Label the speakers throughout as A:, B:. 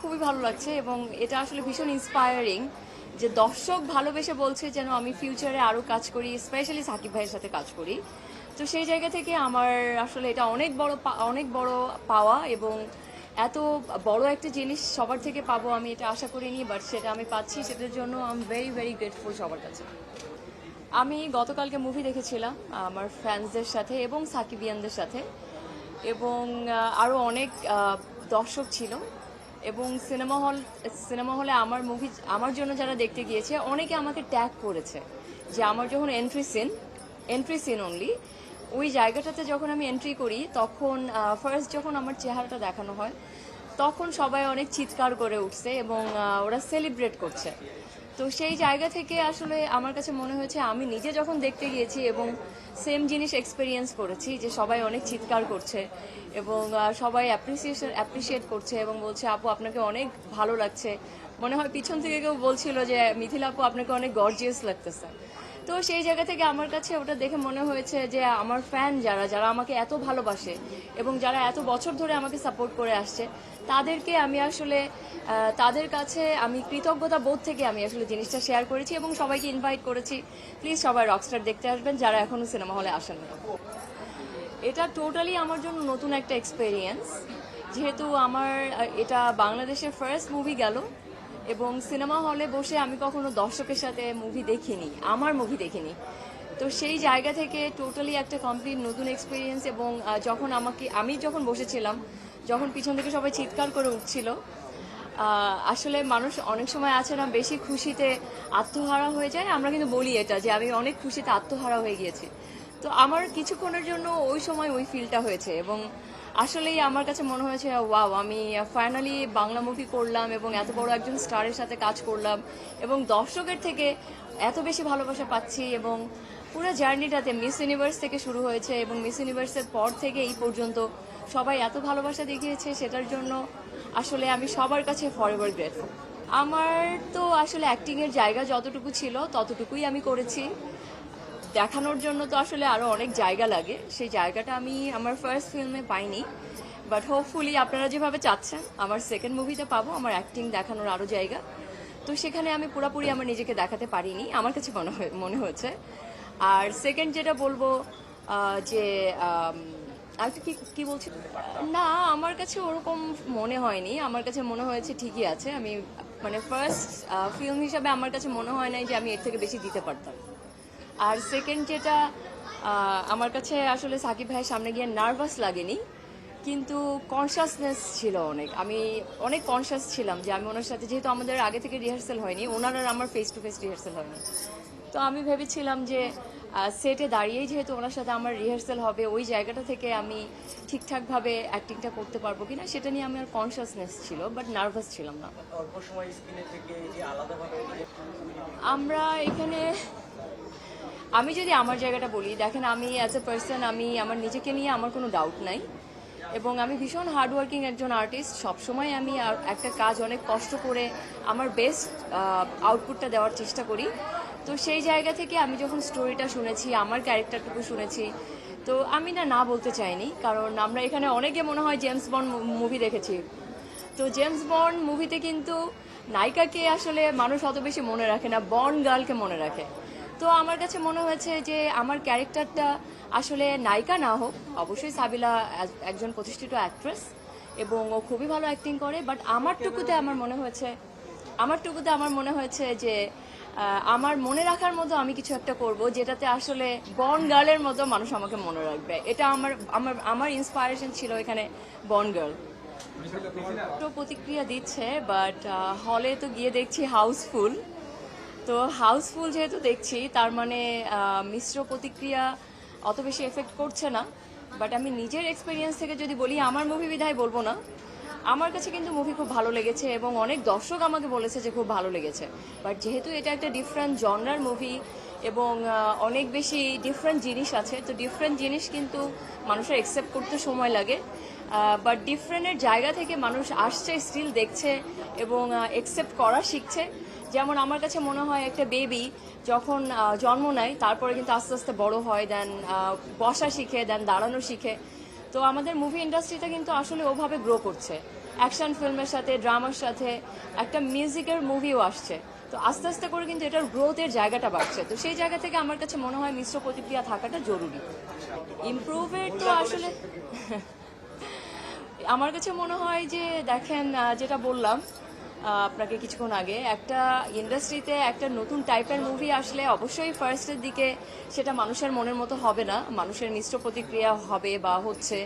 A: খুবই ভালো লাগছে এবং এটা আসলে ভীষণ ইন্সপায়ারিং যে দর্শক ভালোবেসে বলছে যেন আমি ফিউচারে আরও কাজ করি, স্পেশালি সাকিব ভাইয়ের সাথে কাজ করি। তো সেই জায়গা থেকে আমার আসলে এটা অনেক বড় পাওয়া এবং এত বড় একটা জিনিস সবার থেকে পাবো আমি এটা আশা করিনি, বাট সেটা আমি পাচ্ছি, সেটার জন্য I am very very grateful সবার কাছে। আমি গতকালকে মুভি দেখেছিলাম আমার ফ্যান্সদের সাথে এবং সাকিবিয়ানদের সাথে, এবং আরও অনেক দর্শক ছিল এবং সিনেমা হলে আমার জন্য যারা দেখতে গিয়েছে অনেকে আমাকে ট্যাগ করেছে যে আমার যখন এন্ট্রি সিন অনলি ওই জায়গাটাতে যখন আমি এন্ট্রি করি তখন ফার্স্ট যখন আমার চেহারাটা দেখানো হয় তখন সবাই অনেক চিৎকার করে উঠছে এবং ওরা সেলিব্রেট করছে। তো সেই জায়গা থেকে আসলে আমার কাছে মনে হয়েছে আমি নিজে যখন দেখতে গিয়েছি এবং সেম জিনিস এক্সপেরিয়েন্স করেছি যে সবাই অনেক চিৎকার করছে এবং সবাই অ্যাপ্রিসিয়েট করছে এবং বলছে আপু আপনাকে অনেক ভালো লাগছে, মনে হয় পিছন থেকে কেউ বলছিল যে মিথিলা আপু আপনাকে অনেক গর্জিয়াস লাগতেছে। তো সেই জায়গা থেকে আমার কাছে ওটা দেখে মনে হয়েছে যে আমার ফ্যান যারা যারা আমাকে এত ভালোবাসে এবং যারা এত বছর ধরে আমাকে সাপোর্ট করে আসছে তাদেরকে আমি আসলে তাদের কাছে আমি কৃতজ্ঞতা বোধ থেকে আমি আসলে জিনিসটা শেয়ার করেছি এবং সবাইকে ইনভাইট করেছি প্লিজ সবাই রকস্টার দেখতে আসবেন যারা এখনো সিনেমা হলে আসেন না। এটা টোটালি আমার জন্য নতুন একটা এক্সপেরিয়েন্স, যেহেতু আমার এটা বাংলাদেশের ফার্স্ট মুভি গেল এবং সিনেমা হলে বসে আমি কখনো দর্শকের সাথে মুভি দেখিনি। তো সেই জায়গা থেকে টোটালি একটা কমপ্লিট নতুন এক্সপিরিয়েন্স এবং আমি যখন বসেছিলাম যখন পিছন থেকে সবাই চিৎকার করে উঠছিল, আসলে মানুষ অনেক সময় আছে না বেশি খুশিতে আত্মহারা হয়ে যায়, আমরা কিন্তু বলি এটা যে আমি অনেক খুশিতে আত্মহারা হয়ে গিয়েছি। তো আমার কিছুক্ষণের জন্য ওই সময় ওই ফিলটা হয়েছে এবং আসলেই আমার কাছে মনে হয়েছে ওয়াও আমি ফাইনালি বাংলা মুভি করলাম এবং এত বড় একজন স্টারের সাথে কাজ করলাম এবং দর্শকের থেকে এত বেশি ভালোবাসা পাচ্ছি এবং পুরো জার্নিটাতে মিস ইউনিভার্স থেকে শুরু হয়েছে এবং মিস ইউনিভার্সের পর থেকে এই পর্যন্ত সবাই এত ভালোবাসা দেখিয়েছে, সেটার জন্য আসলে আমি সবার কাছে ফরএভার গ্রেটফুল। আমার তো আসলে অ্যাক্টিংয়ের জায়গা যতটুকু ছিল ততটুকুই আমি করেছি, দেখানোর জন্য তো আসলে আরও অনেক জায়গা লাগে, সেই জায়গাটা আমি আমার ফার্স্ট ফিল্মে পাইনি, বাট হোপফুলি আপনারা যেভাবে চাচ্ছেন আমার সেকেন্ড মুভিতে পাবো আমার অ্যাক্টিং দেখানোর আরও জায়গা। তো সেখানে আমি পুরোপুরি আমার নিজেকে দেখাতে পারিনি আমার কাছে মনে হয়েছে। আর সেকেন্ড যেটা বলবো যে আর কি বলছি না, আমার কাছে ওরকম মনে হয়নি, আমার কাছে মনে হয়েছে ঠিকই আছে, আমি মানে ফার্স্ট ফিল্ম হিসাবে আমার কাছে মনে হয় নাই যে আমি এর থেকে বেশি দিতে পারতাম। আর সেকেন্ড যেটা আমার কাছে আসলে সাকিব ভাইয়ের সামনে গিয়ে নার্ভাস লাগেনি, কিন্তু কনসাসনেস ছিল আমি অনেক কনসাস ছিলাম যে আমি ওনার সাথে, যেহেতু আমাদের আগে থেকে রিহার্সাল হয়নি, ওনার আর আমার ফেস টু ফেস রিহার্সাল হয়নি, তো আমি ভেবেছিলাম যে সেটে দাঁড়িয়েই যেহেতু ওনার সাথে আমার রিহার্সাল হবে ওই জায়গাটা থেকে আমি ঠিকঠাকভাবে অ্যাক্টিংটা করতে পারবো কিনা সেটা নিয়ে আমার কনসাসনেস ছিল, বাট নার্ভাস ছিলাম না। আমরা এখানে আমি যদি আমার জায়গাটা বলি, দেখেন আমি অ্যাজ এ পার্সন আমি আমার নিজেকে নিয়ে আমার কোনো ডাউট নাই এবং আমি ভীষণ হার্ডওয়ার্কিং একজন আর্টিস্ট, সবসময় আমি একটা কাজ অনেক কষ্ট করে আমার বেস্ট আউটপুটটা দেওয়ার চেষ্টা করি। তো সেই জায়গা থেকে আমি যখন স্টোরিটা শুনেছি, আমার ক্যারেক্টারটুকু শুনেছি, তো আমি না বলতে চাইনি, কারণ আমরা এখানে অনেকে মনে হয় জেমস বন্ড মুভি দেখেছি, তো জেমস বন্ড মুভিতে কিন্তু নায়িকাকে আসলে মানুষ অত বেশি মনে রাখে না, বন্ড গার্লকে মনে রাখে। তো আমার কাছে মনে হয়েছে যে আমার ক্যারেক্টারটা আসলে নায়িকা না হোক, অবশ্যই সাবিলা একজন প্রতিষ্ঠিত অ্যাক্ট্রেস এবং ও খুবই ভালো অ্যাক্টিং করে, বাট আমারটুকুতে আমার মনে হয়েছে যে আমার মনে রাখার মতো আমি কিছু একটা করব যেটাতে আসলে বন্ড গার্লের মতো মানুষ আমাকে মনে রাখবে, এটা আমার আমার আমার ইন্সপায়ারেশন ছিল এখানে বন্ড গার্ল। প্রতিক্রিয়া দিচ্ছে, বাট হলে তো গিয়ে দেখছি হাউসফুল, তো হাউসফুল যেহেতু দেখছি তার মানে মিশ্র প্রতিক্রিয়া অত বেশি এফেক্ট করছে না, বাট আমি নিজের এক্সপিরিয়েন্স থেকে যদি বলি আমার মুভি বিধায় বলবো না, আমার কাছে কিন্তু মুভি খুব ভালো লেগেছে এবং অনেক দর্শক আমাকে বলেছে যে খুব ভালো লেগেছে, বাট যেহেতু এটা একটা ডিফারেন্ট জনরার মুভি এবং অনেক বেশি ডিফারেন্ট জিনিস আছে, তো ডিফারেন্ট জিনিস কিন্তু মানুষের অ্যাকসেপ্ট করতে সময় লাগে, বাট ডিফারেন্টের জায়গা থেকে মানুষ আসছে, স্টিল দেখছে এবং অ্যাকসেপ্ট করা শিখছে। যেমন আমার কাছে মনে হয় একটা বেবি যখন জন্ম নেয় তারপরে কিন্তু আস্তে আস্তে বড় হয়, দেন বসা শিখে, দেন দাঁড়ানো শিখে, তো আমাদের মুভি ইন্ডাস্ট্রিটা কিন্তু আসলে ওভাবে গ্রো করছে, অ্যাকশন ফিল্মের সাথে, ড্রামার সাথে একটা মিউজিকের মুভিও আসছে। তো আস্তে আস্তে করে কিন্তু এটার গ্রোথের জায়গাটা বাড়ছে। তো সেই জায়গা থেকে আমার কাছে মনে হয় মিশ্র প্রতিক্রিয়া থাকাটা জরুরি। ইমপ্রুভের তো আসলে আমার কাছে মনে হয় যে দেখেন, যেটা বললাম আপনাকে কিছুক্ষণ আগে, একটা ইন্ডাস্ট্রিতে একটা নতুন টাইপের মুভি আসলে অবশ্যই ফার্স্টের দিকে সেটা মানুষের মনের মতো হবে না, মানুষের মিশ্র প্রতিক্রিয়া হবে বা হচ্ছে।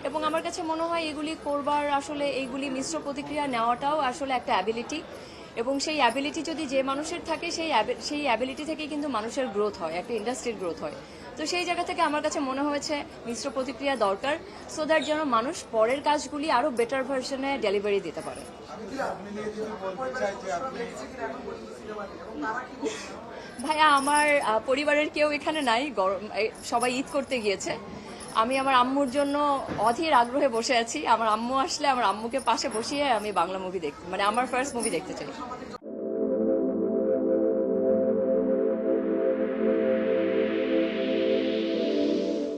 A: এবং আমার কাছে মনে হয় এগুলি করবার আসলে এইগুলি মিশ্র প্রতিক্রিয়া নেওয়াটাও আসলে একটা অ্যাবিলিটি। এবং সেই অ্যাবিলিটি যদি যে মানুষের থাকে, সেই অ্যাবিলিটি থেকেই কিন্তু মানুষের গ্রোথ হয়, একটা ইন্ডাস্ট্রির গ্রোথ হয়। তো সেই জায়গা থেকে আমার কাছে মনে হয়েছে মিশ্র প্রতিক্রিয়া দরকার, সো দ্যাট যেন মানুষ পরের কাজগুলি আরও বেটার ভার্সনে ডেলিভারি দিতে পারে। ভাইয়া, আমার পরিবারের কেউ এখানে নাই, সবাই ঈদ করতে গিয়েছে। আমি আমার আম্মুর জন্য অধীর আগ্রহে বসে আছি। আমার আম্মু আসলে আমার আম্মুকে পাশে বসিয়ে আমি বাংলা মুভি মানে আমার ফার্স্ট মুভি দেখতে চাই।